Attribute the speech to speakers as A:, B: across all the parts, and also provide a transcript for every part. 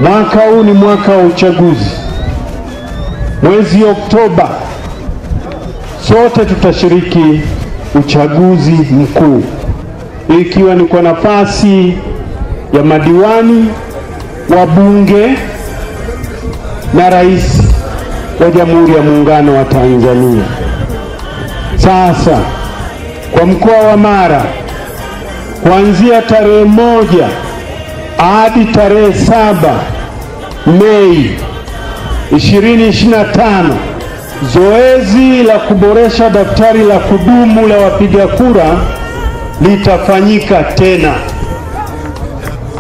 A: Mwaka huu ni mwaka wa uchaguzi. Mwezi Oktoba sote tutashiriki uchaguzi mkuu, ikiwa ni kwa nafasi ya madiwani, wabunge na rais wa Jamhuri ya Muungano wa Tanzania. Sasa kwa mkoa wa Mara, kuanzia tarehe 1 hadi tarehe 7 Mei 2025, zoezi la kuboresha daftari la kudumu la wapiga kura litafanyika tena.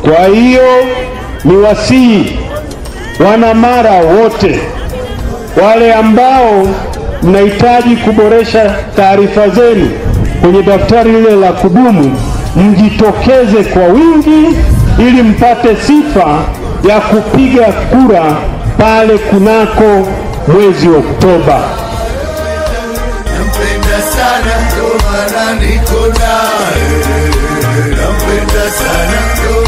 A: Kwa hiyo ni wasihi wana Mara wote, wale ambao mnahitaji kuboresha taarifa zenu kwenye daftari lile la kudumu, mjitokeze kwa wingi ili mpate sifa ya kupiga kura pale kunako mwezi Oktoba.
B: Nampenda sana ndo maana niko naye, nampenda sana ndo